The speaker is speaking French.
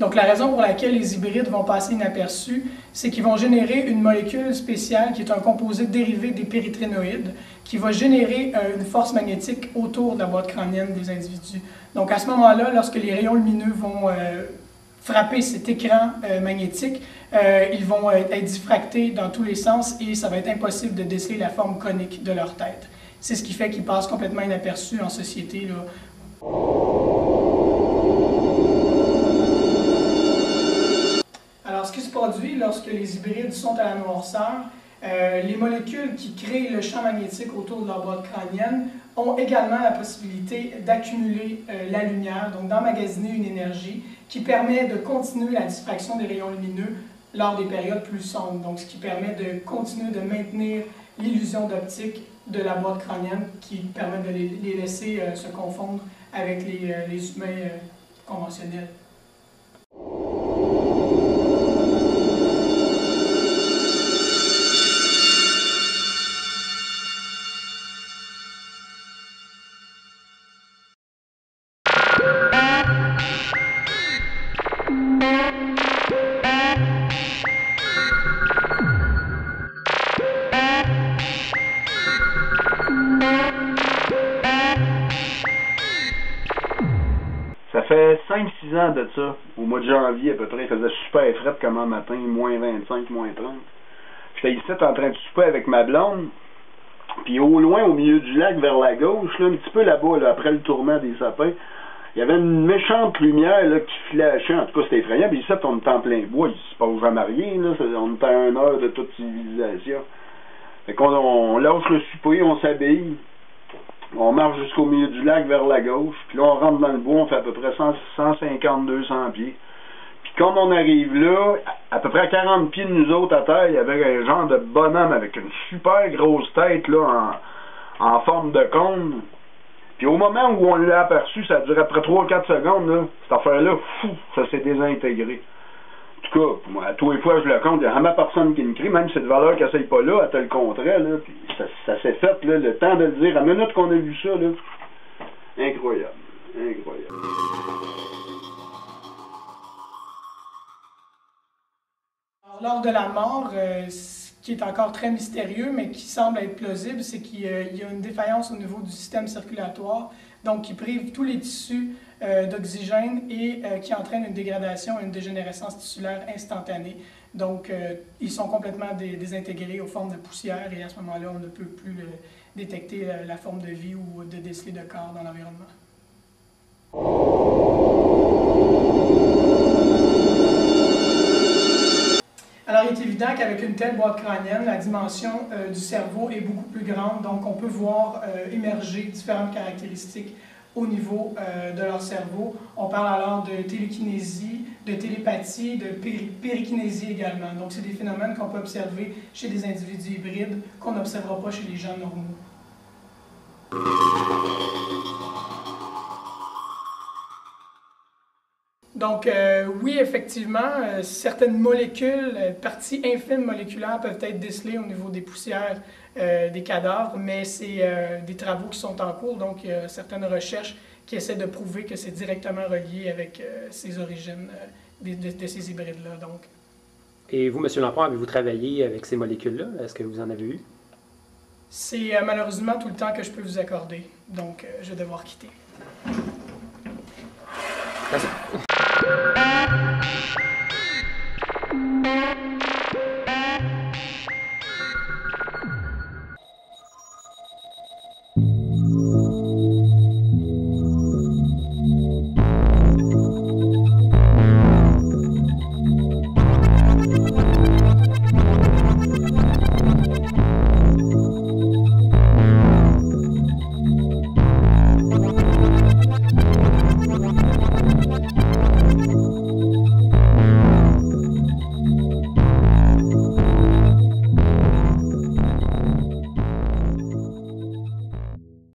Donc la raison pour laquelle les hybrides vont passer inaperçus, c'est qu'ils vont générer une molécule spéciale qui est un composé dérivé des péritrénoïdes, qui va générer une force magnétique autour de la boîte crânienne des individus. Donc à ce moment-là, lorsque les rayons lumineux vont frapper cet écran magnétique, ils vont être diffractés dans tous les sens et ça va être impossible de déceler la forme conique de leur tête. C'est ce qui fait qu'ils passent complètement inaperçus en société, là. Alors, ce qui se produit lorsque les hybrides sont à la noirceur, les molécules qui créent le champ magnétique autour de leur boîte crânienne ont également la possibilité d'accumuler la lumière, donc d'emmagasiner une énergie qui permet de continuer la diffraction des rayons lumineux lors des périodes plus sombres. Donc, ce qui permet de continuer de maintenir l'illusion d'optique de la boîte crânienne qui permet de les laisser se confondre avec les humains conventionnels. Ça fait 5-6 ans de ça. Au mois de janvier, à peu près, il faisait super fret comme un matin, moins 25, moins 30. J'étais ici en train de souper avec ma blonde. Puis au loin, au milieu du lac, vers la gauche, là, un petit peu là-bas, là, après le tourment des sapins, il y avait une méchante lumière là, qui flashait. En tout cas, c'était effrayant. Puis ici, on était en plein bois. Il se passe jamais rien. Là. On était à 1 heure de toute civilisation. Fait qu'on on lâche le souper, on s'habille. On marche jusqu'au milieu du lac vers la gauche, puis là on rentre dans le bois, on fait à peu près 150-200 pieds. Puis comme on arrive là, à peu près à 40 pieds de nous autres à terre, il y avait un genre de bonhomme avec une super grosse tête là en forme de cône. Puis au moment où on l'a aperçu, ça a duré après 3-4 secondes, là, cette affaire-là, fou, ça s'est désintégré. En tout cas, moi, à tous les fois je le compte, il n'y a jamais personne qui me crie, même si cette valeur qui n'essaye pas là, elle te le contraire, là, puis ça s'est fait, là, le temps de le dire, à la minute qu'on a vu ça, là, incroyable, incroyable. Alors, lors de la mort, ce qui est encore très mystérieux, mais qui semble être plausible, c'est qu'il y a une défaillance au niveau du système circulatoire, donc qui prive tous les tissus d'oxygène et qui entraîne une dégradation et une dégénérescence tissulaire instantanée. Donc, ils sont complètement désintégrés aux formes de poussière et à ce moment-là, on ne peut plus détecter la forme de vie ou de déceler de corps dans l'environnement. Alors, il est évident qu'avec une telle boîte crânienne, la dimension du cerveau est beaucoup plus grande, donc on peut voir émerger différentes caractéristiques au niveau de leur cerveau. On parle alors de télékinésie, de télépathie, de périkinésie également. Donc, c'est des phénomènes qu'on peut observer chez des individus hybrides qu'on n'observera pas chez les gens normaux. Donc, oui, effectivement, certaines molécules, parties infimes moléculaires peuvent être décelées au niveau des poussières des cadavres, mais c'est des travaux qui sont en cours, donc il y a certaines recherches qui essaient de prouver que c'est directement relié avec ces origines de ces hybrides-là. Donc. Et vous, M. Lamport, avez-vous travaillé avec ces molécules-là? Est-ce que vous en avez eu? C'est malheureusement tout le temps que je peux vous accorder, donc je vais devoir quitter. Merci.